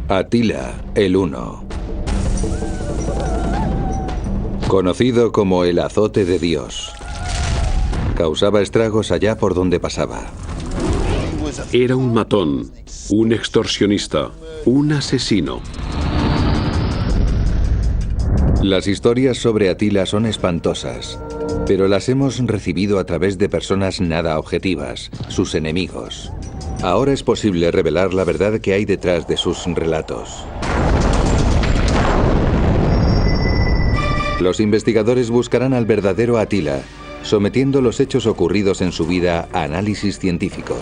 Atila el Huno. Conocido como el azote de Dios. Causaba estragos allá por donde pasaba. Era un matón, un extorsionista, un asesino. Las historias sobre Atila son espantosas, pero las hemos recibido a través de personas nada objetivas, sus enemigos. Ahora es posible revelar la verdad que hay detrás de sus relatos. Los investigadores buscarán al verdadero Atila, sometiendo los hechos ocurridos en su vida a análisis científicos.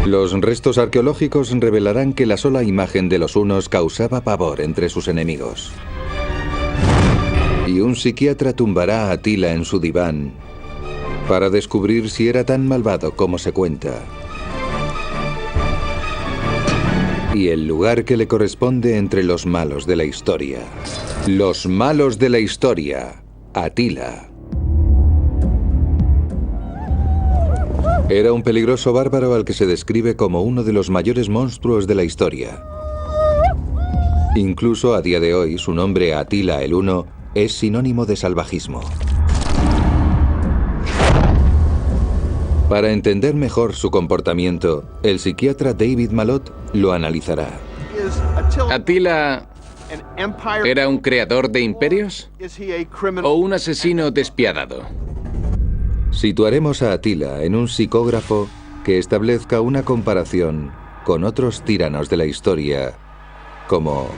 Los restos arqueológicos revelarán que la sola imagen de los hunos causaba pavor entre sus enemigos. Y un psiquiatra tumbará a Atila en su diván para descubrir si era tan malvado como se cuenta. Y el lugar que le corresponde entre los malos de la historia. Los malos de la historia. Atila. Era un peligroso bárbaro al que se describe como uno de los mayores monstruos de la historia. Incluso a día de hoy, su nombre Atila el Huno es sinónimo de salvajismo. Para entender mejor su comportamiento, el psiquiatra David Malott lo analizará. ¿Atila era un creador de imperios? ¿O un asesino despiadado? Situaremos a Atila en un psicógrafo que establezca una comparación con otros tiranos de la historia, como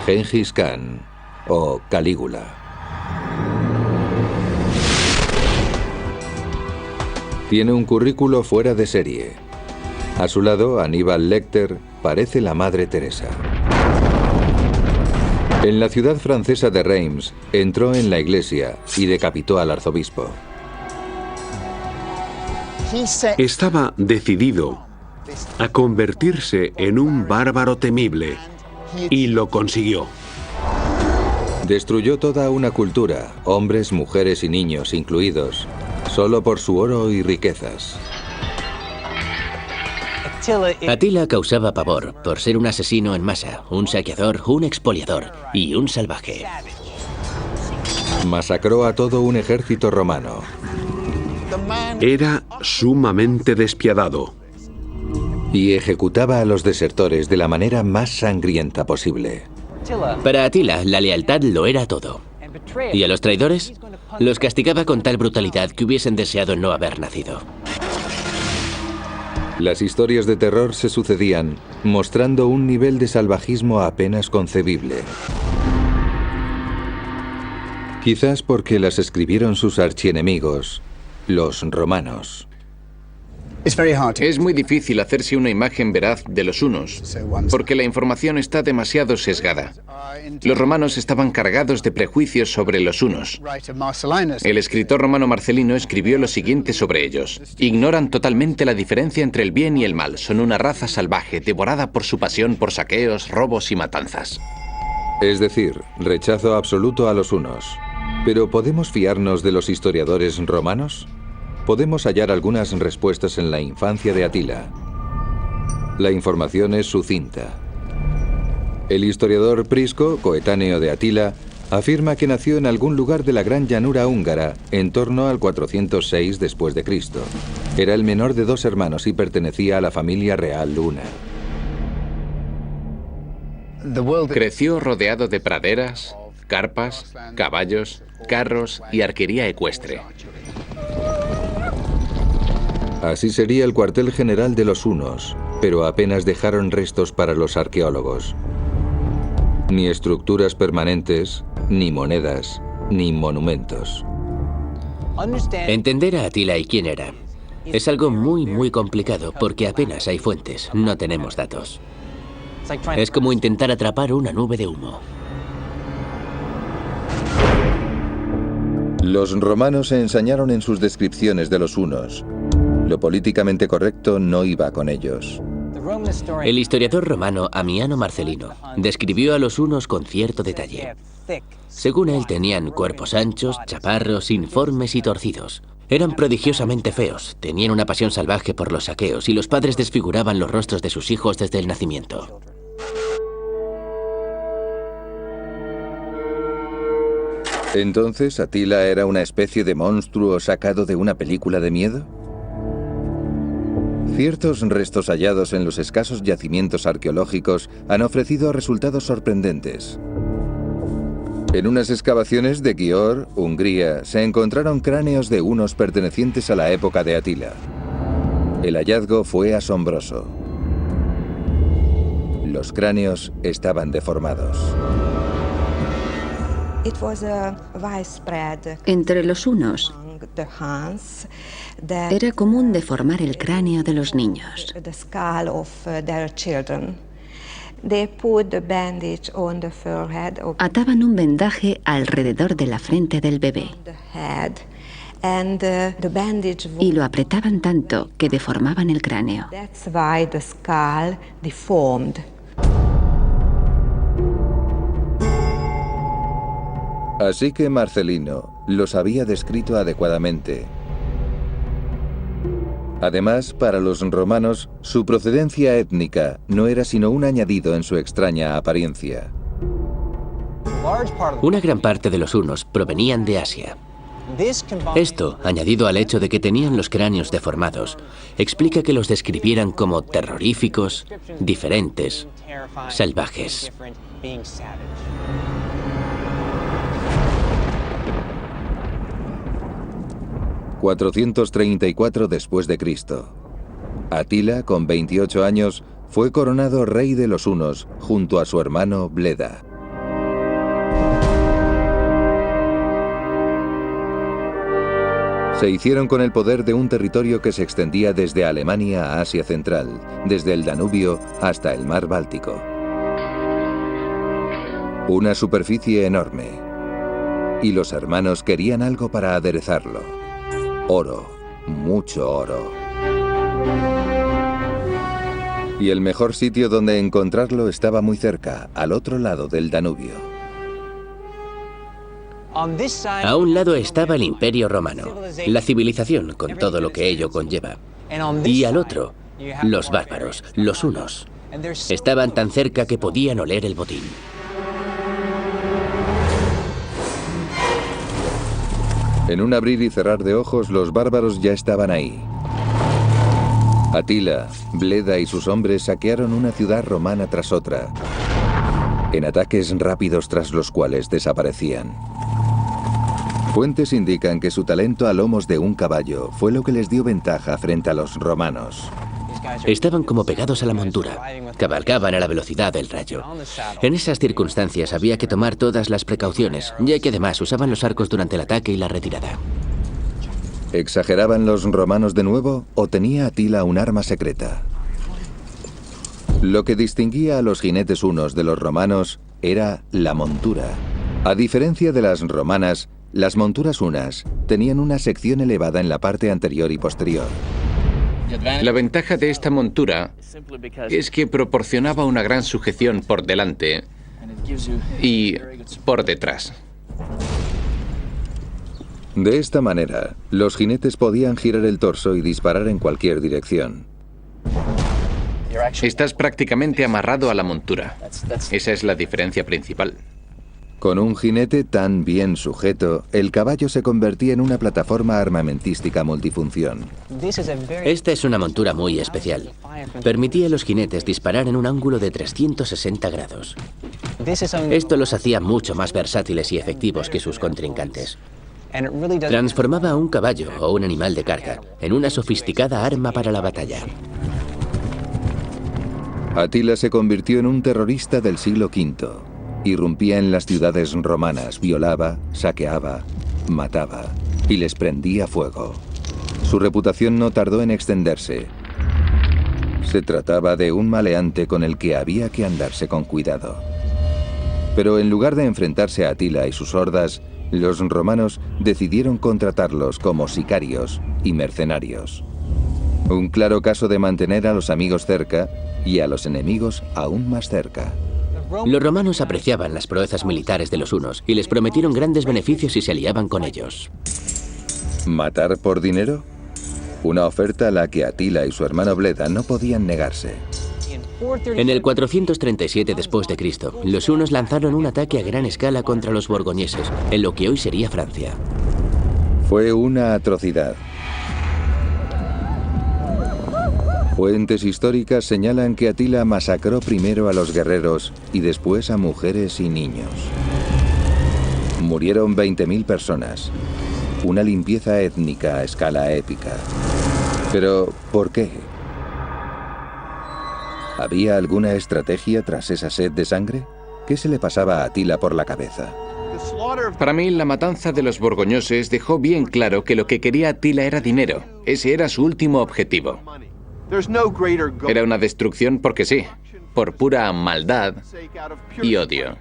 Gengis Khan o Calígula. Tiene un currículo fuera de serie. A su lado, Aníbal Lecter parece la Madre Teresa. En la ciudad francesa de Reims, entró en la iglesia y decapitó al arzobispo. Estaba decidido a convertirse en un bárbaro temible y lo consiguió. Destruyó toda una cultura, hombres, mujeres y niños incluidos, solo por su oro y riquezas. Atila causaba pavor por ser un asesino en masa, un saqueador, un expoliador y un salvaje. Masacró a todo un ejército romano. Era sumamente despiadado. Y ejecutaba a los desertores de la manera más sangrienta posible. Para Atila, la lealtad lo era todo. Y a los traidores, los castigaba con tal brutalidad que hubiesen deseado no haber nacido. Las historias de terror se sucedían, mostrando un nivel de salvajismo apenas concebible. Quizás porque las escribieron sus archienemigos, los romanos. Es muy difícil hacerse una imagen veraz de los hunos, porque la información está demasiado sesgada. Los romanos estaban cargados de prejuicios sobre los hunos. El escritor romano Marcelino escribió lo siguiente sobre ellos. Ignoran totalmente la diferencia entre el bien y el mal. Son una raza salvaje, devorada por su pasión por saqueos, robos y matanzas. Es decir, rechazo absoluto a los hunos. ¿Pero podemos fiarnos de los historiadores romanos? Podemos hallar algunas respuestas en la infancia de Atila. La información es sucinta. El historiador Prisco, coetáneo de Atila, afirma que nació en algún lugar de la gran llanura húngara en torno al 406 después de Cristo. Era el menor de 2 hermanos y pertenecía a la familia real huna. Creció rodeado de praderas, carpas, caballos, carros y arquería ecuestre. Así sería el cuartel general de los hunos, pero apenas dejaron restos para los arqueólogos. Ni estructuras permanentes, ni monedas, ni monumentos. Entender a Atila y quién era es algo muy complicado porque apenas hay fuentes, no tenemos datos. Es como intentar atrapar una nube de humo. Los romanos se ensañaron en sus descripciones de los hunos. Lo políticamente correcto no iba con ellos. El historiador romano Amiano Marcelino describió a los hunos con cierto detalle. Según él, tenían cuerpos anchos, chaparros, informes y torcidos. Eran prodigiosamente feos, tenían una pasión salvaje por los saqueos y los padres desfiguraban los rostros de sus hijos desde el nacimiento. ¿Entonces Atila era una especie de monstruo sacado de una película de miedo? Ciertos restos hallados en los escasos yacimientos arqueológicos han ofrecido resultados sorprendentes. En unas excavaciones de Győr, Hungría, se encontraron cráneos de hunos pertenecientes a la época de Atila. El hallazgo fue asombroso. Los cráneos estaban deformados. Entre los hunos era común deformar el cráneo de los niños. Ataban un vendaje alrededor de la frente del bebé y lo apretaban tanto que deformaban el cráneo. Así que Marcelino los había descrito adecuadamente. Además, para los romanos, su procedencia étnica no era sino un añadido en su extraña apariencia. Una gran parte de los hunos provenían de Asia. Esto, añadido al hecho de que tenían los cráneos deformados, explica que los describieran como terroríficos, diferentes, salvajes. 434 después de Cristo. Atila, con 28 años, fue coronado rey de los hunos junto a su hermano Bleda. Se hicieron con el poder de un territorio que se extendía desde Alemania a Asia Central, desde el Danubio hasta el mar Báltico. Una superficie enorme. Y los hermanos querían algo para aderezarlo. Oro, mucho oro. Y el mejor sitio donde encontrarlo estaba muy cerca, al otro lado del Danubio. A un lado estaba el Imperio Romano, la civilización con todo lo que ello conlleva. Y al otro, los bárbaros, los hunos. Estaban tan cerca que podían oler el botín. En un abrir y cerrar de ojos, los bárbaros ya estaban ahí. Atila, Bleda y sus hombres saquearon una ciudad romana tras otra, en ataques rápidos tras los cuales desaparecían. Fuentes indican que su talento a lomos de un caballo fue lo que les dio ventaja frente a los romanos. Estaban como pegados a la montura, cabalgaban a la velocidad del rayo. En esas circunstancias había que tomar todas las precauciones, ya que además usaban los arcos durante el ataque y la retirada. ¿Exageraban los romanos de nuevo o tenía Atila un arma secreta? Lo que distinguía a los jinetes hunos de los romanos era la montura. A diferencia de las romanas, las monturas hunas tenían una sección elevada en la parte anterior y posterior. La ventaja de esta montura es que proporcionaba una gran sujeción por delante y por detrás. De esta manera, los jinetes podían girar el torso y disparar en cualquier dirección. Estás prácticamente amarrado a la montura. Esa es la diferencia principal. Con un jinete tan bien sujeto, el caballo se convertía en una plataforma armamentística multifunción. Esta es una montura muy especial. Permitía a los jinetes disparar en un ángulo de 360 grados. Esto los hacía mucho más versátiles y efectivos que sus contrincantes. Transformaba a un caballo o un animal de carga en una sofisticada arma para la batalla. Atila se convirtió en un terrorista del siglo V. Irrumpía en las ciudades romanas, violaba, saqueaba, mataba y les prendía fuego. Su reputación no tardó en extenderse. Se trataba de un maleante con el que había que andarse con cuidado. Pero en lugar de enfrentarse a Atila y sus hordas, los romanos decidieron contratarlos como sicarios y mercenarios. Un claro caso de mantener a los amigos cerca y a los enemigos aún más cerca. Los romanos apreciaban las proezas militares de los hunos y les prometieron grandes beneficios si se aliaban con ellos. ¿Matar por dinero? Una oferta a la que Atila y su hermano Bleda no podían negarse. En el 437 después de Cristo, los hunos lanzaron un ataque a gran escala contra los borgoñeses, en lo que hoy sería Francia. Fue una atrocidad. Fuentes históricas señalan que Atila masacró primero a los guerreros y después a mujeres y niños. Murieron 20.000 personas. Una limpieza étnica a escala épica. Pero, ¿por qué? ¿Había alguna estrategia tras esa sed de sangre? ¿Qué se le pasaba a Atila por la cabeza? Para mí, la matanza de los borgoñoses dejó bien claro que lo que quería Atila era dinero. Ese era su último objetivo. Era una destrucción porque sí, por pura maldad y odio.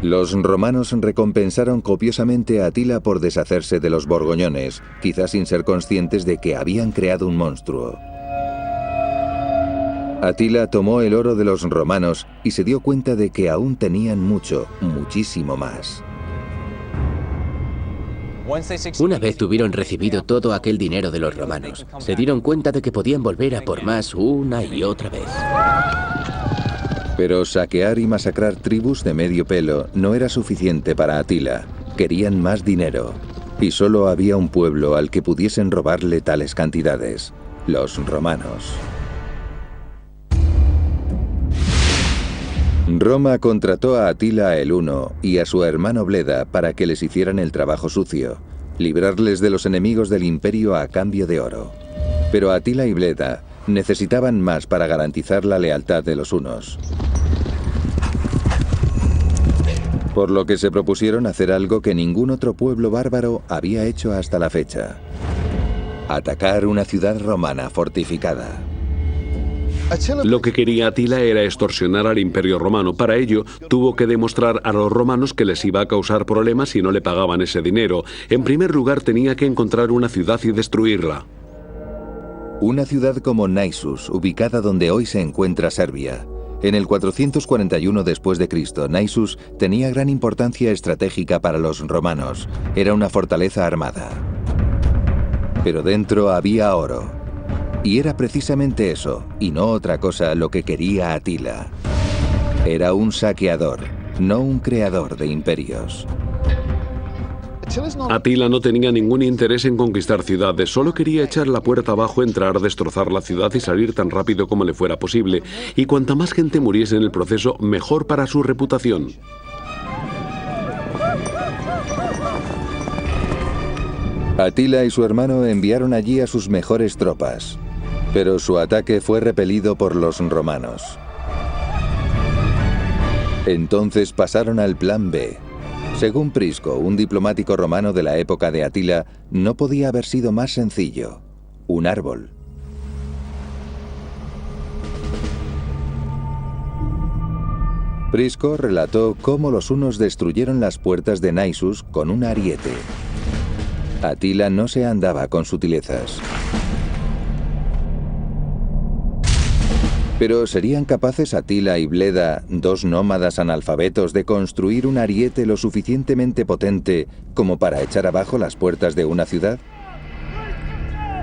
Los romanos recompensaron copiosamente a Atila por deshacerse de los borgoñones, quizás sin ser conscientes de que habían creado un monstruo. Atila tomó el oro de los romanos y se dio cuenta de que aún tenían mucho, muchísimo más. Una vez hubieron recibido todo aquel dinero de los romanos, se dieron cuenta de que podían volver a por más una y otra vez. Pero saquear y masacrar tribus de medio pelo no era suficiente para Atila. Querían más dinero. Y solo había un pueblo al que pudiesen robarle tales cantidades: los romanos. Roma contrató a Atila el Huno y a su hermano Bleda para que les hicieran el trabajo sucio, librarles de los enemigos del imperio a cambio de oro. Pero Atila y Bleda necesitaban más para garantizar la lealtad de los hunos. Por lo que se propusieron hacer algo que ningún otro pueblo bárbaro había hecho hasta la fecha: atacar una ciudad romana fortificada. Lo que quería Atila era extorsionar al Imperio Romano. Para ello, tuvo que demostrar a los romanos que les iba a causar problemas si no le pagaban ese dinero. En primer lugar, tenía que encontrar una ciudad y destruirla. Una ciudad como Naissus, ubicada donde hoy se encuentra Serbia. En el 441 después de Cristo, Naissus tenía gran importancia estratégica para los romanos. Era una fortaleza armada. Pero dentro había oro. Y era precisamente eso, y no otra cosa, lo que quería Atila. Era un saqueador, no un creador de imperios. Atila no tenía ningún interés en conquistar ciudades, solo quería echar la puerta abajo, entrar, destrozar la ciudad y salir tan rápido como le fuera posible. Y cuanta más gente muriese en el proceso, mejor para su reputación. Atila y su hermano enviaron allí a sus mejores tropas, pero su ataque fue repelido por los romanos. Entonces pasaron al plan B. Según Prisco, un diplomático romano de la época de Atila, no podía haber sido más sencillo: un árbol. Prisco relató cómo los hunos destruyeron las puertas de Naissus con un ariete. Atila no se andaba con sutilezas. Pero ¿serían capaces Atila y Bleda, dos nómadas analfabetos, de construir un ariete lo suficientemente potente como para echar abajo las puertas de una ciudad?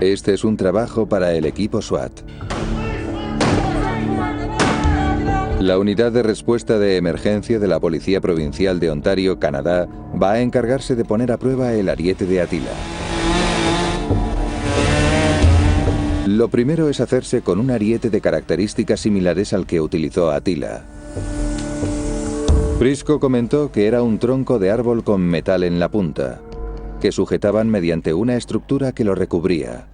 Este es un trabajo para el equipo SWAT. La unidad de respuesta de emergencia de la Policía Provincial de Ontario, Canadá, va a encargarse de poner a prueba el ariete de Atila. Lo primero es hacerse con un ariete de características similares al que utilizó Atila. Prisco comentó que era un tronco de árbol con metal en la punta, que sujetaban mediante una estructura que lo recubría.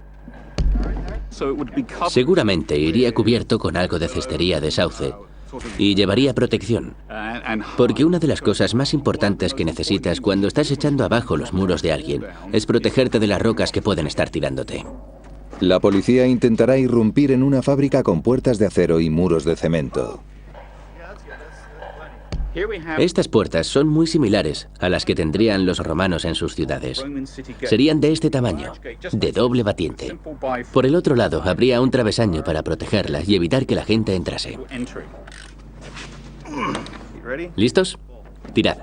Seguramente iría cubierto con algo de cestería de sauce y llevaría protección, porque una de las cosas más importantes que necesitas cuando estás echando abajo los muros de alguien es protegerte de las rocas que pueden estar tirándote. La policía intentará irrumpir en una fábrica con puertas de acero y muros de cemento. Estas puertas son muy similares a las que tendrían los romanos en sus ciudades. Serían de este tamaño, de doble batiente. Por el otro lado, habría un travesaño para protegerlas y evitar que la gente entrase. ¿Listos? Tirad.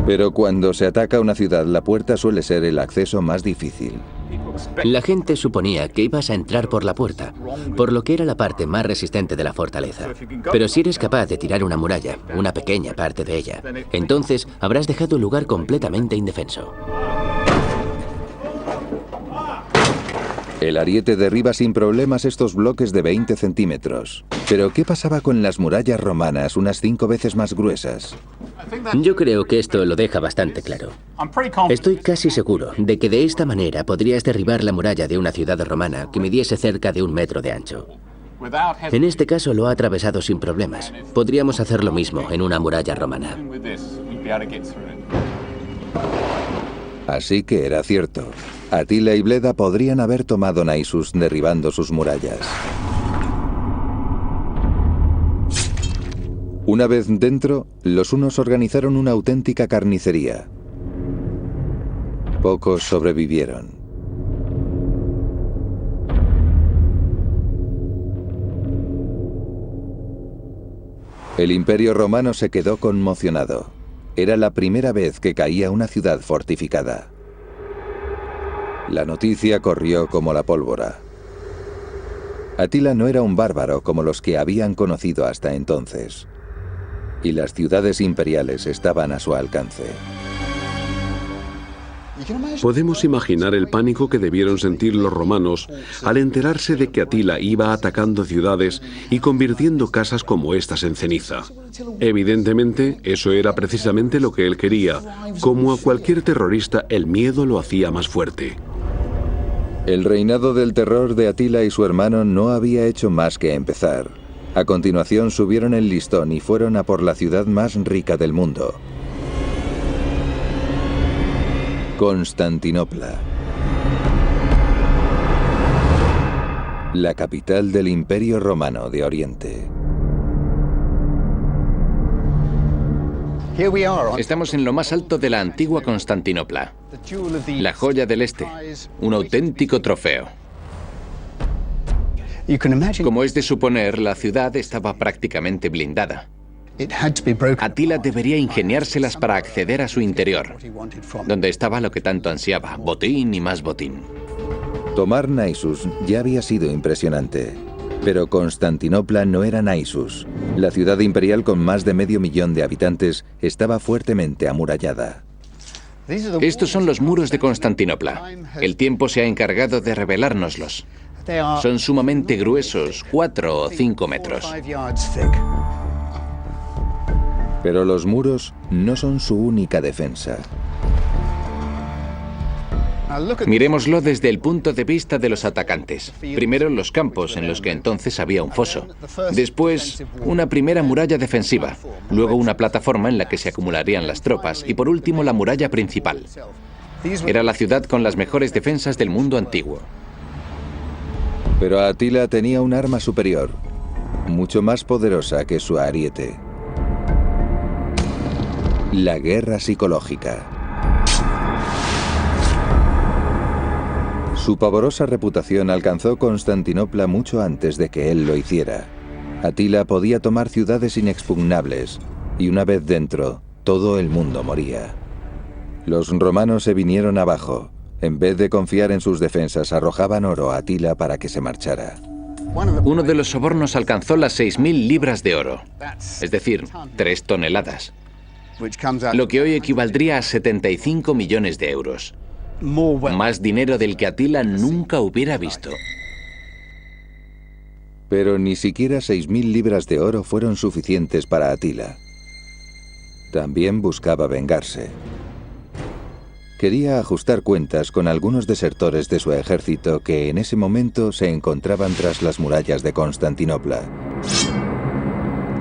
Pero cuando se ataca una ciudad, la puerta suele ser el acceso más difícil. La gente suponía que ibas a entrar por la puerta, por lo que era la parte más resistente de la fortaleza. Pero si eres capaz de tirar una muralla, una pequeña parte de ella, entonces habrás dejado el lugar completamente indefenso. El ariete derriba sin problemas estos bloques de 20 centímetros. Pero ¿qué pasaba con las murallas romanas, unas 5 veces más gruesas? Yo creo que esto lo deja bastante claro. Estoy casi seguro de que de esta manera podrías derribar la muralla de una ciudad romana que midiese cerca de 1 metro de ancho. En este caso lo ha atravesado sin problemas. Podríamos hacer lo mismo en una muralla romana. Así que era cierto. Atila y Bleda podrían haber tomado Naissus derribando sus murallas. Una vez dentro, los hunos organizaron una auténtica carnicería. Pocos sobrevivieron. El Imperio Romano se quedó conmocionado. Era la primera vez que caía una ciudad fortificada. La noticia corrió como la pólvora. Atila no era un bárbaro como los que habían conocido hasta entonces. Y las ciudades imperiales estaban a su alcance. Podemos imaginar el pánico que debieron sentir los romanos al enterarse de que Atila iba atacando ciudades y convirtiendo casas como estas en ceniza. Evidentemente, eso era precisamente lo que él quería. Como a cualquier terrorista, el miedo lo hacía más fuerte. El reinado del terror de Atila y su hermano no había hecho más que empezar. A continuación subieron el listón y fueron a por la ciudad más rica del mundo. Constantinopla. La capital del Imperio Romano de Oriente. Estamos en lo más alto de la antigua Constantinopla, la joya del este, un auténtico trofeo. Como es de suponer, la ciudad estaba prácticamente blindada. Atila debería ingeniárselas para acceder a su interior, donde estaba lo que tanto ansiaba, botín y más botín. Tomar Naissus ya había sido impresionante. Pero Constantinopla no era Naissus. La ciudad imperial con más de 500.000 de habitantes estaba fuertemente amurallada. Estos son los muros de Constantinopla. El tiempo se ha encargado de revelárnoslos. Son sumamente gruesos, 4 o 5 metros. Pero los muros no son su única defensa. Miremoslo desde el punto de vista de los atacantes. Primero los campos, en los que entonces había un foso. Después, una primera muralla defensiva. Luego una plataforma en la que se acumularían las tropas. Y por último, la muralla principal. Era la ciudad con las mejores defensas del mundo antiguo. Pero Atila tenía un arma superior, mucho más poderosa que su ariete. La guerra psicológica. Su pavorosa reputación alcanzó Constantinopla mucho antes de que él lo hiciera. Atila podía tomar ciudades inexpugnables, y una vez dentro, todo el mundo moría. Los romanos se vinieron abajo. En vez de confiar en sus defensas, arrojaban oro a Atila para que se marchara. Uno de los sobornos alcanzó las 6.000 libras de oro, es decir, 3 toneladas, lo que hoy equivaldría a 75 millones de euros. Más dinero del que Atila nunca hubiera visto. Pero ni siquiera 6.000 libras de oro fueron suficientes para Atila. También buscaba vengarse. Quería ajustar cuentas con algunos desertores de su ejército que en ese momento se encontraban tras las murallas de Constantinopla.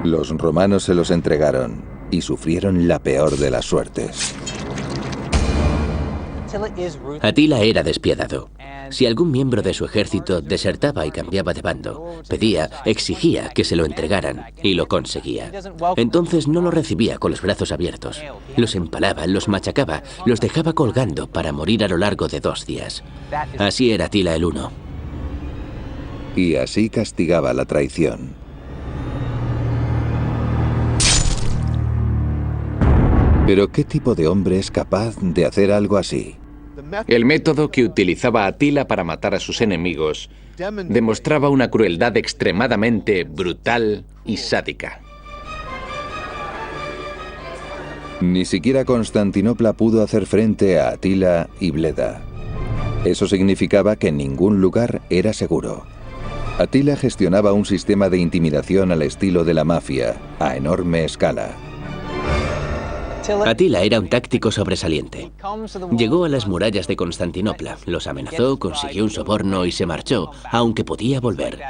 Los romanos se los entregaron y sufrieron la peor de las suertes. Atila era despiadado. Si algún miembro de su ejército desertaba y cambiaba de bando, exigía que se lo entregaran, y lo conseguía. Entonces no lo recibía con los brazos abiertos. Los empalaba, los machacaba, los dejaba colgando para morir a lo largo de 2 días. Así era Atila el Huno. Y así castigaba la traición. Pero ¿qué tipo de hombre es capaz de hacer algo así? El método que utilizaba Atila para matar a sus enemigos demostraba una crueldad extremadamente brutal y sádica. Ni siquiera Constantinopla pudo hacer frente a Atila y Bleda. Eso significaba que ningún lugar era seguro. Atila gestionaba un sistema de intimidación al estilo de la mafia, a enorme escala. Atila era un táctico sobresaliente. Llegó a las murallas de Constantinopla, los amenazó, consiguió un soborno y se marchó, aunque podía volver.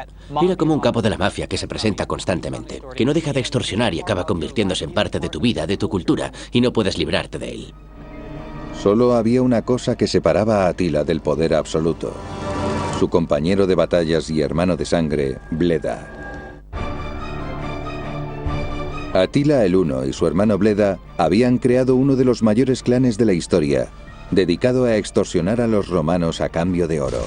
Era como un capo de la mafia que se presenta constantemente, que no deja de extorsionar y acaba convirtiéndose en parte de tu vida, de tu cultura, y no puedes librarte de él. Solo había una cosa que separaba a Atila del poder absoluto: su compañero de batallas y hermano de sangre, Bleda. Atila el Huno y su hermano Bleda habían creado uno de los mayores clanes de la historia, dedicado a extorsionar a los romanos a cambio de oro.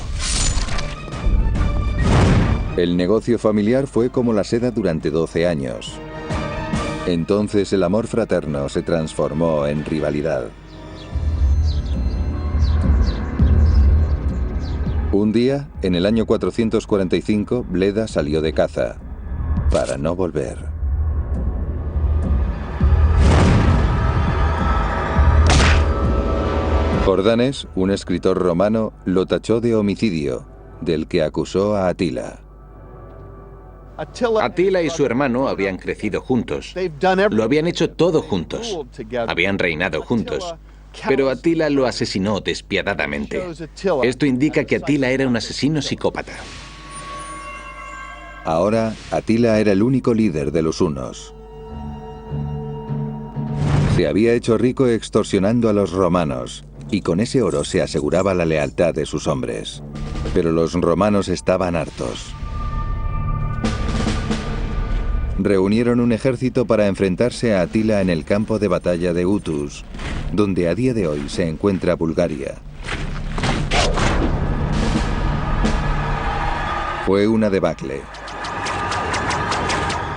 El negocio familiar fue como la seda durante 12 años. Entonces el amor fraterno se transformó en rivalidad. Un día, en el año 445, Bleda salió de caza, para no volver. Jordanes, un escritor romano, lo tachó de homicidio, del que acusó a Atila. Atila y su hermano habían crecido juntos. Lo habían hecho todo juntos. Habían reinado juntos. Pero Atila lo asesinó despiadadamente. Esto indica que Atila era un asesino psicópata. Ahora, Atila era el único líder de los hunos. Se había hecho rico extorsionando a los romanos, y con ese oro se aseguraba la lealtad de sus hombres. Pero los romanos estaban hartos. Reunieron un ejército para enfrentarse a Atila en el campo de batalla de Utus, donde a día de hoy se encuentra Bulgaria. Fue una debacle.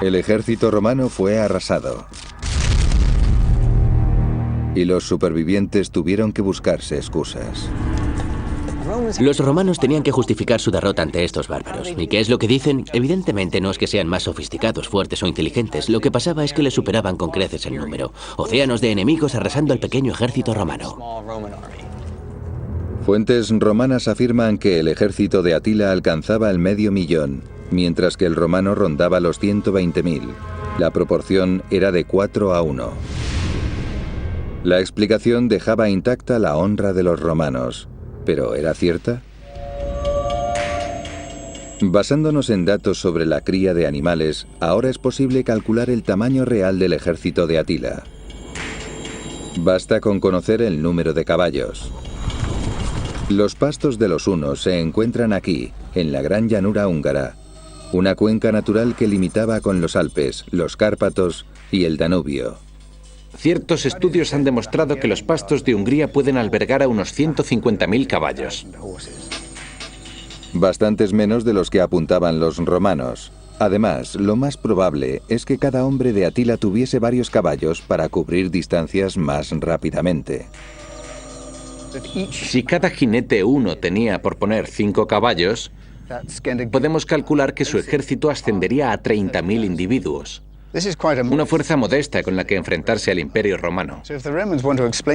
El ejército romano fue arrasado. Y los supervivientes tuvieron que buscarse excusas. Los romanos tenían que justificar su derrota ante estos bárbaros. ¿Y qué es lo que dicen? Evidentemente no es que sean más sofisticados, fuertes o inteligentes. Lo que pasaba es que les superaban con creces en número. Océanos de enemigos arrasando al pequeño ejército romano. Fuentes romanas afirman que el ejército de Atila alcanzaba el 500.000, mientras que el romano rondaba los 120.000. La proporción era de 4-1. La explicación dejaba intacta la honra de los romanos. ¿Pero era cierta? Basándonos en datos sobre la cría de animales, ahora es posible calcular el tamaño real del ejército de Atila. Basta con conocer el número de caballos. Los pastos de los hunos se encuentran aquí, en la gran llanura húngara, una cuenca natural que limitaba con los Alpes, los Cárpatos y el Danubio. Ciertos estudios han demostrado que los pastos de Hungría pueden albergar a unos 150.000 caballos. Bastantes menos de los que apuntaban los romanos. Además, lo más probable es que cada hombre de Atila tuviese varios caballos para cubrir distancias más rápidamente. Si cada jinete huno tenía, por poner, 5 caballos, podemos calcular que su ejército ascendería a 30.000 individuos. Una fuerza modesta con la que enfrentarse al Imperio Romano.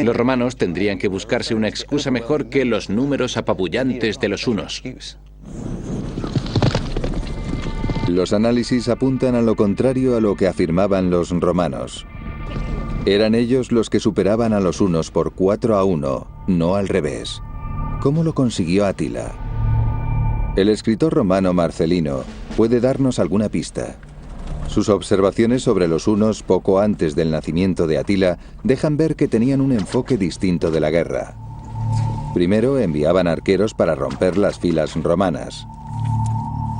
Los romanos tendrían que buscarse una excusa mejor que los números apabullantes de los hunos. Los análisis apuntan a lo contrario a lo que afirmaban los romanos. Eran ellos los que superaban a los hunos por 4-1, no al revés. ¿Cómo lo consiguió Atila? El escritor romano Marcelino puede darnos alguna pista. Sus observaciones sobre los hunos poco antes del nacimiento de Atila dejan ver que tenían un enfoque distinto de la guerra. Primero enviaban arqueros para romper las filas romanas.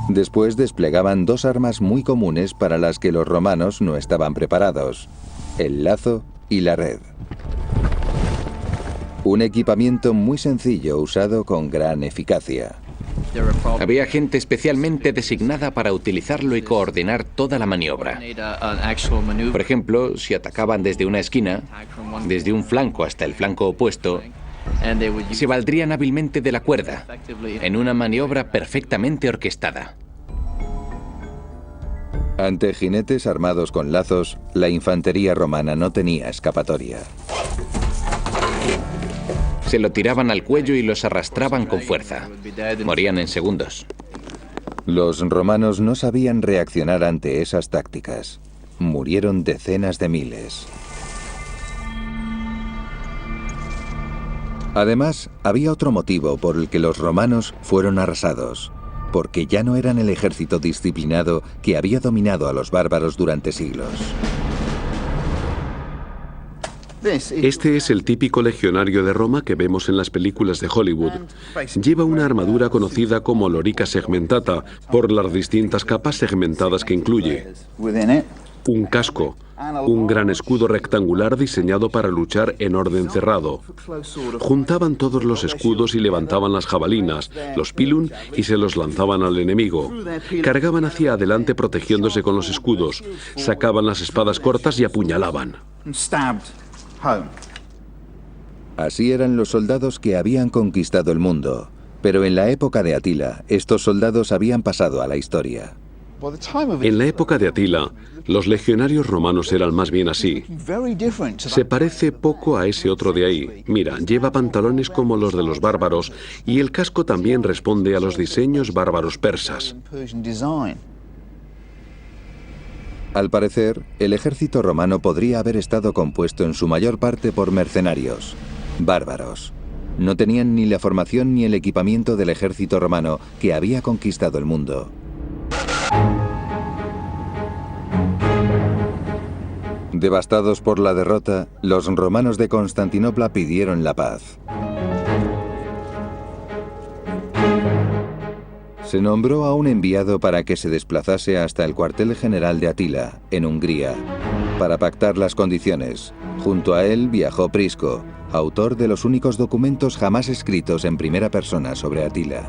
Después desplegaban 2 armas muy comunes para las que los romanos no estaban preparados: el lazo y la red. Un equipamiento muy sencillo usado con gran eficacia. Había gente especialmente designada para utilizarlo y coordinar toda la maniobra. Por ejemplo, si atacaban desde una esquina, desde un flanco hasta el flanco opuesto, se valdrían hábilmente de la cuerda, en una maniobra perfectamente orquestada. Ante jinetes armados con lazos, la infantería romana no tenía escapatoria. Se lo tiraban al cuello y los arrastraban con fuerza. Morían en segundos. Los romanos no sabían reaccionar ante esas tácticas. Murieron decenas de miles. Además, había otro motivo por el que los romanos fueron arrasados. Porque ya no eran el ejército disciplinado que había dominado a los bárbaros durante siglos. Este es el típico legionario de Roma que vemos en las películas de Hollywood. Lleva una armadura conocida como lorica segmentata por las distintas capas segmentadas que incluye. Un casco, un gran escudo rectangular diseñado para luchar en orden cerrado. Juntaban todos los escudos y levantaban las jabalinas, los pilum, y se los lanzaban al enemigo. Cargaban hacia adelante protegiéndose con los escudos, sacaban las espadas cortas y apuñalaban. Así eran los soldados que habían conquistado el mundo. Pero en la época de Atila, estos soldados habían pasado a la historia. En la época de Atila, los legionarios romanos eran más bien así. Se parece poco a ese otro de ahí. Mira, lleva pantalones como los de los bárbaros y el casco también responde a los diseños bárbaros persas. Al parecer, el ejército romano podría haber estado compuesto en su mayor parte por mercenarios, bárbaros. No tenían ni la formación ni el equipamiento del ejército romano que había conquistado el mundo. Devastados por la derrota, los romanos de Constantinopla pidieron la paz. Se nombró a un enviado para que se desplazase hasta el cuartel general de Atila, en Hungría, para pactar las condiciones. Junto a él viajó Prisco, autor de los únicos documentos jamás escritos en primera persona sobre Atila.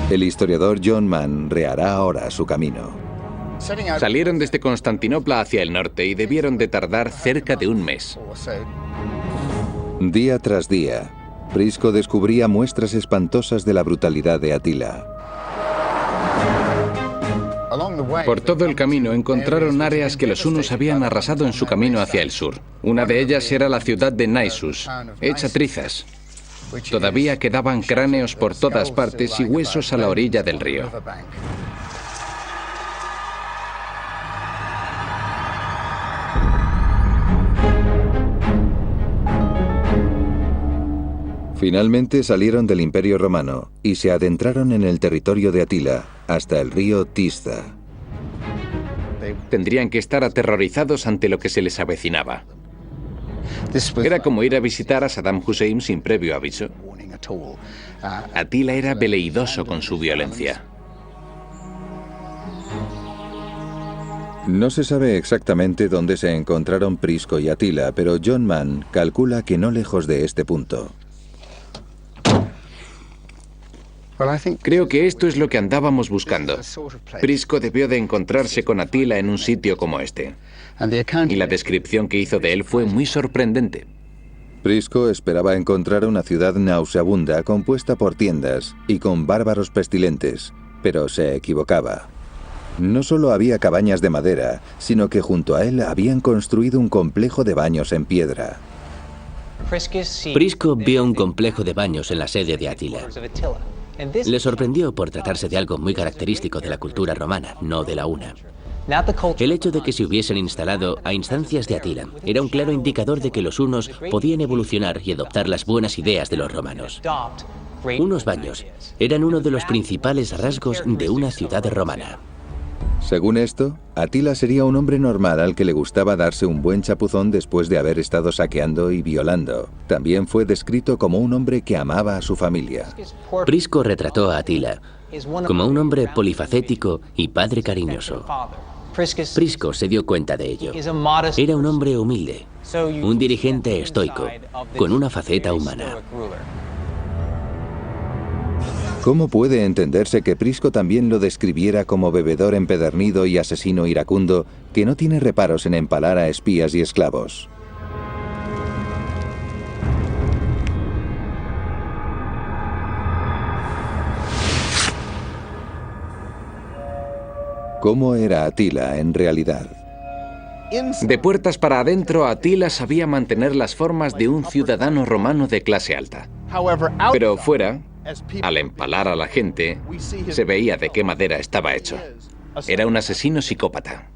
El historiador John Mann rehará ahora su camino. Salieron desde Constantinopla hacia el norte y debieron de tardar cerca de un mes. Día tras día, Prisco descubría muestras espantosas de la brutalidad de Atila. Por todo el camino encontraron áreas que los hunos habían arrasado en su camino hacia el sur. Una de ellas era la ciudad de Naissus, hecha trizas. Todavía quedaban cráneos por todas partes y huesos a la orilla del río. Finalmente salieron del Imperio Romano y se adentraron en el territorio de Atila, hasta el río Tisza. Tendrían que estar aterrorizados ante lo que se les avecinaba. Era como ir a visitar a Saddam Hussein sin previo aviso. Atila era veleidoso con su violencia. No se sabe exactamente dónde se encontraron Prisco y Atila, pero John Mann calcula que no lejos de este punto. Creo que esto es lo que andábamos buscando. Prisco debió de encontrarse con Atila en un sitio como este. Y la descripción que hizo de él fue muy sorprendente. Prisco esperaba encontrar una ciudad nauseabunda compuesta por tiendas y con bárbaros pestilentes, pero se equivocaba. No solo había cabañas de madera, sino que junto a él habían construido un complejo de baños en piedra. Prisco vio un complejo de baños en la sede de Atila. Le sorprendió por tratarse de algo muy característico de la cultura romana, no de la una. El hecho de que se hubiesen instalado a instancias de Atila era un claro indicador de que los hunos podían evolucionar y adoptar las buenas ideas de los romanos. Unos baños eran uno de los principales rasgos de una ciudad romana. Según esto, Atila sería un hombre normal al que le gustaba darse un buen chapuzón después de haber estado saqueando y violando. También fue descrito como un hombre que amaba a su familia. Prisco retrató a Atila como un hombre polifacético y padre cariñoso. Prisco se dio cuenta de ello. Era un hombre humilde, un dirigente estoico, con una faceta humana. ¿Cómo puede entenderse que Prisco también lo describiera como bebedor empedernido y asesino iracundo que no tiene reparos en empalar a espías y esclavos? ¿Cómo era Atila en realidad? De puertas para adentro, Atila sabía mantener las formas de un ciudadano romano de clase alta. Pero fuera, al empalar a la gente, se veía de qué madera estaba hecho. Era un asesino psicópata.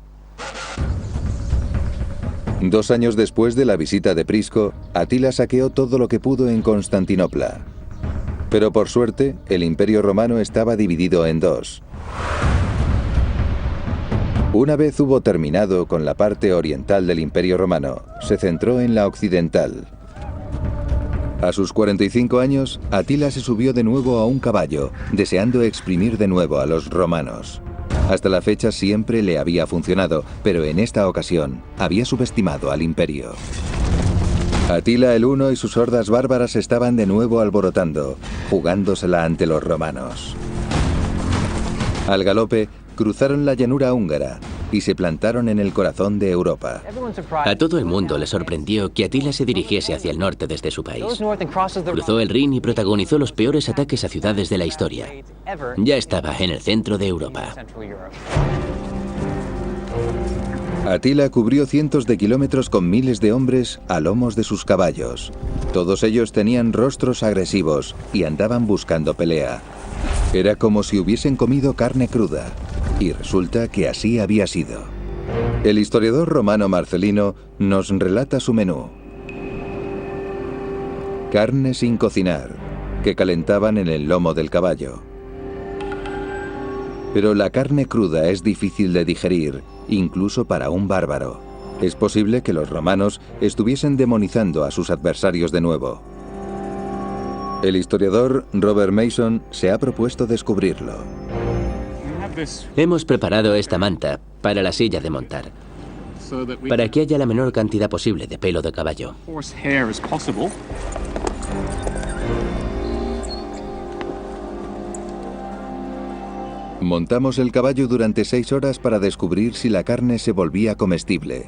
2 años después de la visita de Prisco, Atila saqueó todo lo que pudo en Constantinopla. Pero por suerte, el Imperio Romano estaba dividido en 2. Una vez hubo terminado con la parte oriental del Imperio Romano, se centró en la occidental. A sus 45 años, Atila se subió de nuevo a un caballo, deseando exprimir de nuevo a los romanos. Hasta la fecha siempre le había funcionado, pero en esta ocasión había subestimado al imperio. Atila el Huno y sus hordas bárbaras estaban de nuevo alborotando, jugándosela ante los romanos. Al galope, cruzaron la llanura húngara y se plantaron en el corazón de Europa. A todo el mundo le sorprendió que Atila se dirigiese hacia el norte desde su país. Cruzó el Rin y protagonizó los peores ataques a ciudades de la historia. Ya estaba en el centro de Europa. Atila cubrió cientos de kilómetros con miles de hombres a lomos de sus caballos. Todos ellos tenían rostros agresivos y andaban buscando pelea. Era como si hubiesen comido carne cruda, y resulta que así había sido. El historiador romano Marcelino nos relata su menú. Carne sin cocinar, que calentaban en el lomo del caballo. Pero la carne cruda es difícil de digerir, incluso para un bárbaro. Es posible que los romanos estuviesen demonizando a sus adversarios de nuevo. El historiador Robert Mason se ha propuesto descubrirlo. Hemos preparado esta manta para la silla de montar, para que haya la menor cantidad posible de pelo de caballo. Montamos el caballo durante 6 horas para descubrir si la carne se volvía comestible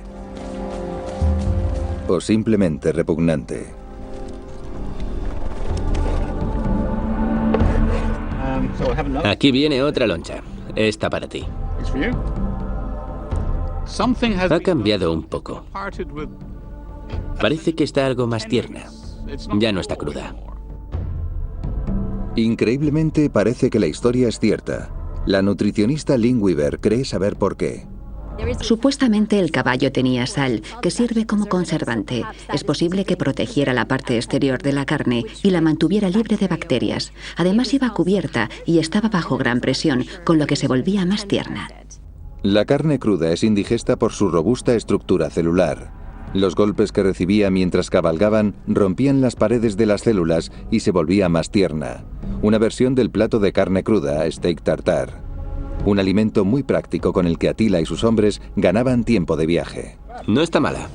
o simplemente repugnante. Aquí viene otra loncha. Esta para ti. Ha cambiado un poco. Parece que está algo más tierna. Ya no está cruda. Increíblemente parece que la historia es cierta. La nutricionista Lynn Weaver cree saber por qué. Supuestamente el caballo tenía sal, que sirve como conservante. Es posible que protegiera la parte exterior de la carne y la mantuviera libre de bacterias. Además iba cubierta y estaba bajo gran presión, con lo que se volvía más tierna. La carne cruda es indigesta por su robusta estructura celular. Los golpes que recibía mientras cabalgaban rompían las paredes de las células y se volvía más tierna. Una versión del plato de carne cruda, steak tartare. Un alimento muy práctico con el que Atila y sus hombres ganaban tiempo de viaje. No está mala.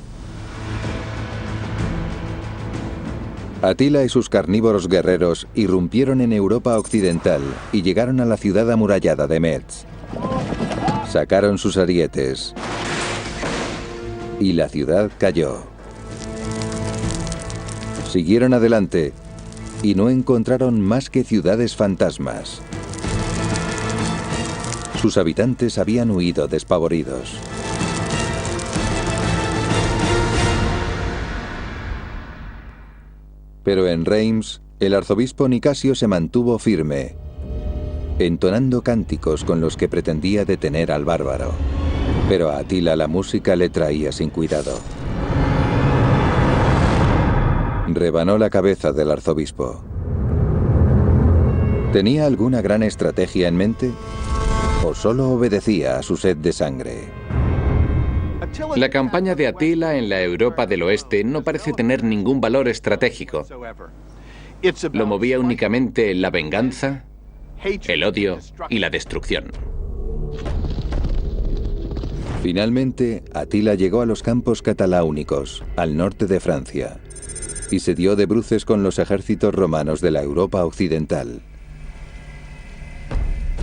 Atila y sus carnívoros guerreros irrumpieron en Europa occidental y llegaron a la ciudad amurallada de Metz. Sacaron sus arietes y la ciudad cayó. Siguieron adelante y no encontraron más que ciudades fantasmas. Sus habitantes habían huido despavoridos. Pero en Reims, el arzobispo Nicasio se mantuvo firme, entonando cánticos con los que pretendía detener al bárbaro. Pero a Atila la música le traía sin cuidado. Rebanó la cabeza del arzobispo. ¿Tenía alguna gran estrategia en mente? ¿O solo obedecía a su sed de sangre? La campaña de Atila en la Europa del Oeste no parece tener ningún valor estratégico. Lo movía únicamente la venganza, el odio y la destrucción. Finalmente, Atila llegó a los campos cataláunicos, al norte de Francia, y se dio de bruces con los ejércitos romanos de la Europa occidental.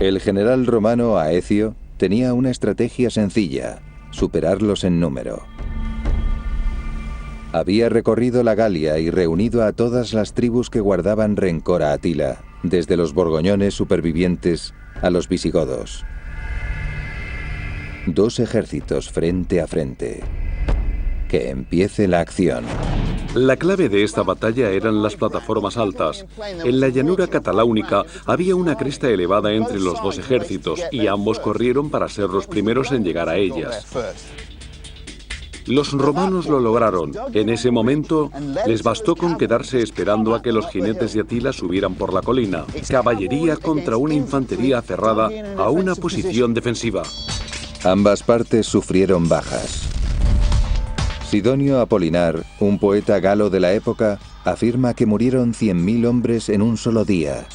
El general romano Aecio tenía una estrategia sencilla: superarlos en número. Había recorrido la Galia y reunido a todas las tribus que guardaban rencor a Atila, desde los borgoñones supervivientes a los visigodos. 2 ejércitos frente a frente. Que empiece la acción. La clave de esta batalla eran las plataformas altas. En la llanura cataláunica había una cresta elevada entre los 2 ejércitos y ambos corrieron para ser los primeros en llegar a ellas. Los romanos lo lograron. En ese momento les bastó con quedarse esperando a que los jinetes de Atila subieran por la colina. Caballería contra una infantería aferrada a una posición defensiva. Ambas partes sufrieron bajas. Sidonio Apolinar, un poeta galo de la época, afirma que murieron 100.000 hombres en un solo día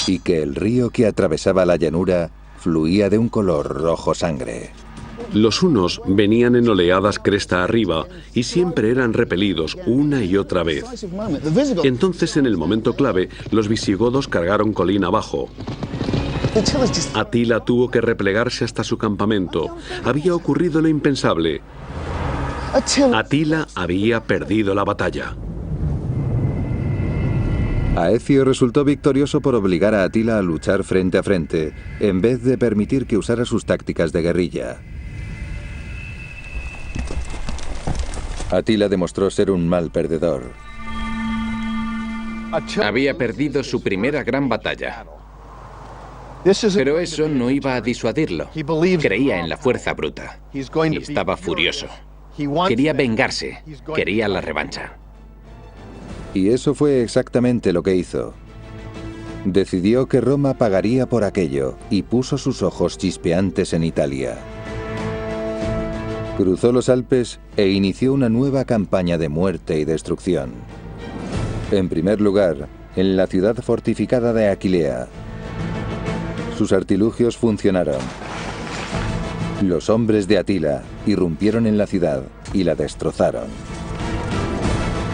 y que el río que atravesaba la llanura fluía de un color rojo sangre. Los hunos venían en oleadas cresta arriba y siempre eran repelidos una y otra vez. Entonces, en el momento clave, los visigodos cargaron colina abajo. Atila tuvo que replegarse hasta su campamento. Había ocurrido lo impensable. Atila había perdido la batalla. Aecio resultó victorioso por obligar a Atila a luchar frente a frente, en vez de permitir que usara sus tácticas de guerrilla. Atila demostró ser un mal perdedor. Había perdido su primera gran batalla. Pero eso no iba a disuadirlo. Creía en la fuerza bruta. Y estaba furioso. Quería vengarse. Quería la revancha. Y eso fue exactamente lo que hizo. Decidió que Roma pagaría por aquello y puso sus ojos chispeantes en Italia. Cruzó los Alpes e inició una nueva campaña de muerte y destrucción. En primer lugar, en la ciudad fortificada de Aquilea. Sus artilugios funcionaron. Los hombres de Atila irrumpieron en la ciudad y la destrozaron.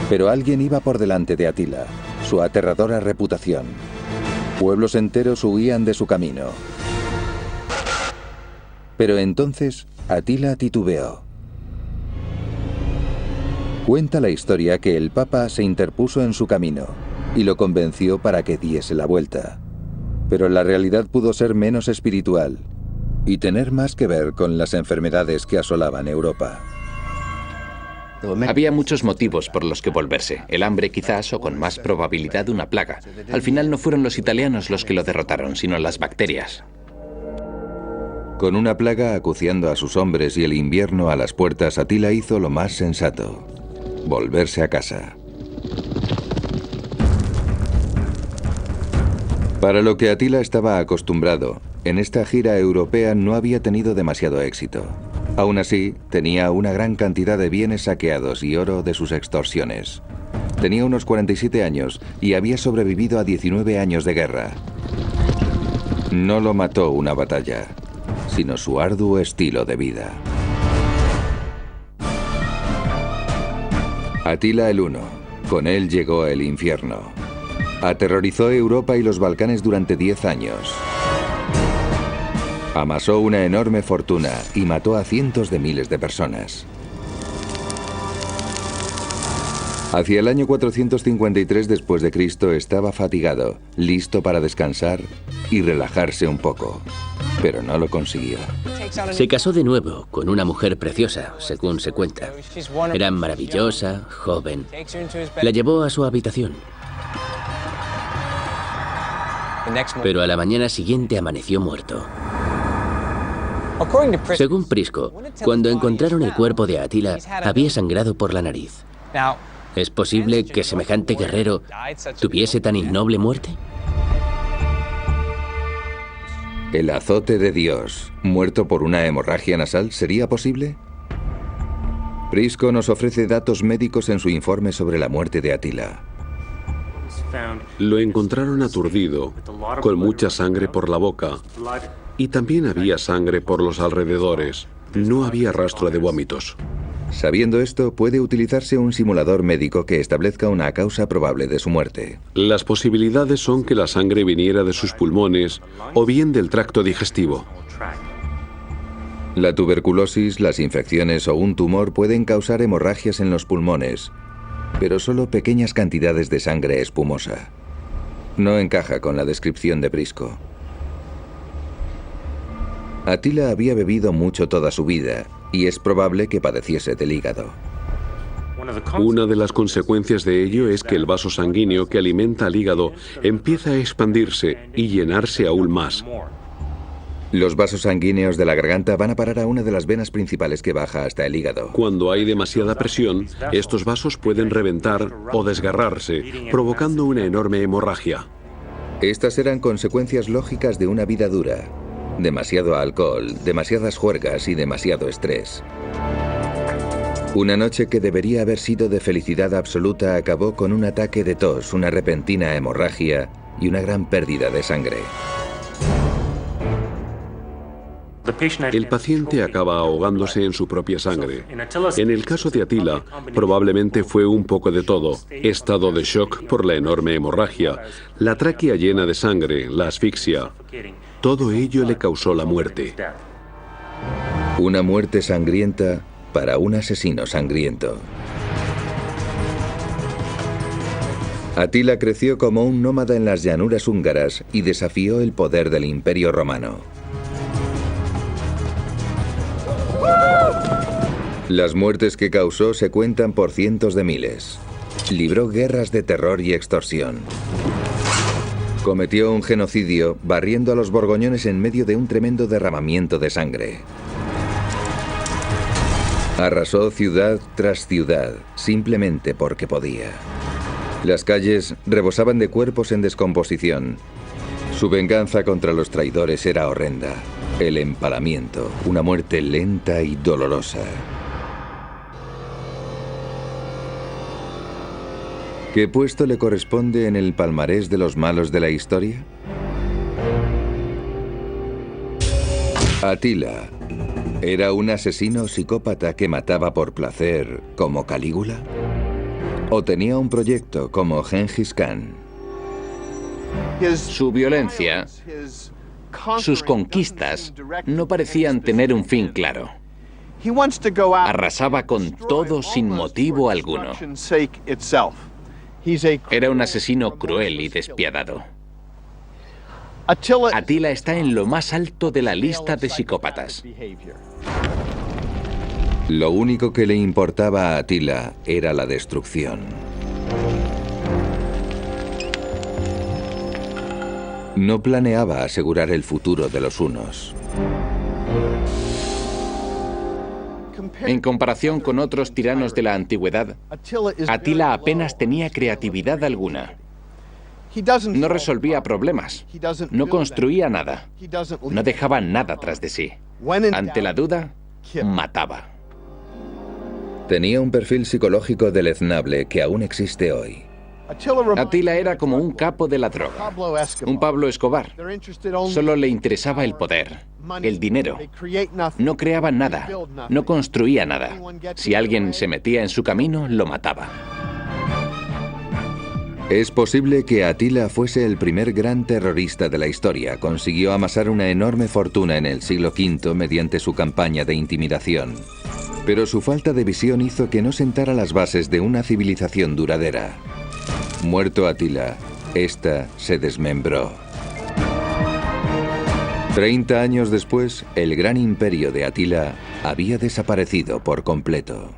Pero alguien iba por delante de Atila, su aterradora reputación. Pueblos enteros huían de su camino. Pero entonces Atila titubeó. Cuenta la historia que el Papa se interpuso en su camino y lo convenció para que diese la vuelta. Pero la realidad pudo ser menos espiritual y tener más que ver con las enfermedades que asolaban Europa. Había muchos motivos por los que volverse. El hambre quizás, o con más probabilidad una plaga. Al final no fueron los italianos los que lo derrotaron, sino las bacterias. Con una plaga acuciando a sus hombres y el invierno a las puertas, Atila hizo lo más sensato: volverse a casa. Para lo que Atila estaba acostumbrado, en esta gira europea no había tenido demasiado éxito. Aún así, tenía una gran cantidad de bienes saqueados y oro de sus extorsiones. Tenía unos 47 años y había sobrevivido a 19 años de guerra. No lo mató una batalla, sino su arduo estilo de vida. Atila el Huno. Con él llegó el infierno. Aterrorizó Europa y los Balcanes durante 10 años. Amasó una enorme fortuna y mató a cientos de miles de personas. Hacia el año 453 después de Cristo estaba fatigado, listo para descansar y relajarse un poco, pero no lo consiguió. Se casó de nuevo con una mujer preciosa, según se cuenta. Era maravillosa, joven. La llevó a su habitación. Pero a la mañana siguiente amaneció muerto. Según Prisco, cuando encontraron el cuerpo de Atila, había sangrado por la nariz. ¿Es posible que semejante guerrero tuviese tan innoble muerte? ¿El azote de Dios, muerto por una hemorragia nasal, sería posible? Prisco nos ofrece datos médicos en su informe sobre la muerte de Atila. Lo encontraron aturdido, con mucha sangre por la boca, y también había sangre por los alrededores. No había rastro de vómitos. Sabiendo esto, puede utilizarse un simulador médico que establezca una causa probable de su muerte. Las posibilidades son que la sangre viniera de sus pulmones o bien del tracto digestivo. La tuberculosis, las infecciones o un tumor pueden causar hemorragias en los pulmones, pero solo pequeñas cantidades de sangre espumosa. No encaja con la descripción de Briscoe. Attila había bebido mucho toda su vida y es probable que padeciese del hígado. Una de las consecuencias de ello es que el vaso sanguíneo que alimenta al hígado empieza a expandirse y llenarse aún más. Los vasos sanguíneos de la garganta van a parar a una de las venas principales que baja hasta el hígado. Cuando hay demasiada presión, estos vasos pueden reventar o desgarrarse, provocando una enorme hemorragia. Estas eran consecuencias lógicas de una vida dura. Demasiado alcohol, demasiadas juergas y demasiado estrés. Una noche que debería haber sido de felicidad absoluta acabó con un ataque de tos, una repentina hemorragia y una gran pérdida de sangre. El paciente acaba ahogándose en su propia sangre. En el caso de Attila, probablemente fue un poco de todo. Estado de shock por la enorme hemorragia, la tráquea llena de sangre, la asfixia. Todo ello le causó la muerte. Una muerte sangrienta para un asesino sangriento. Attila creció como un nómada en las llanuras húngaras y desafió el poder del Imperio Romano. Las muertes que causó se cuentan por cientos de miles. Libró guerras de terror y extorsión. Cometió un genocidio barriendo a los borgoñones en medio de un tremendo derramamiento de sangre. Arrasó ciudad tras ciudad, simplemente porque podía. Las calles rebosaban de cuerpos en descomposición. Su venganza contra los traidores era horrenda. El empalamiento, una muerte lenta y dolorosa. ¿Qué puesto le corresponde en el palmarés de los malos de la historia? Attila, ¿era un asesino psicópata que mataba por placer como Calígula? ¿O tenía un proyecto como Gengis Khan? Su violencia, sus conquistas, no parecían tener un fin claro. Arrasaba con todo sin motivo alguno. Era un asesino cruel y despiadado. Attila está en lo más alto de la lista de psicópatas. Lo único que le importaba a Attila era la destrucción. No planeaba asegurar el futuro de los hunos. En comparación con otros tiranos de la antigüedad, Attila apenas tenía creatividad alguna. No resolvía problemas, no construía nada, no dejaba nada tras de sí. Ante la duda, mataba. Tenía un perfil psicológico deleznable que aún existe hoy. Attila era como un capo de la droga, un Pablo Escobar. Solo le interesaba el poder, el dinero. No creaba nada, no construía nada. Si alguien se metía en su camino, lo mataba. Es posible que Attila fuese el primer gran terrorista de la historia. Consiguió amasar una enorme fortuna en el siglo V mediante su campaña de intimidación. Pero su falta de visión hizo que no sentara las bases de una civilización duradera. Muerto Attila, esta se desmembró. 30 años después, el gran imperio de Attila había desaparecido por completo.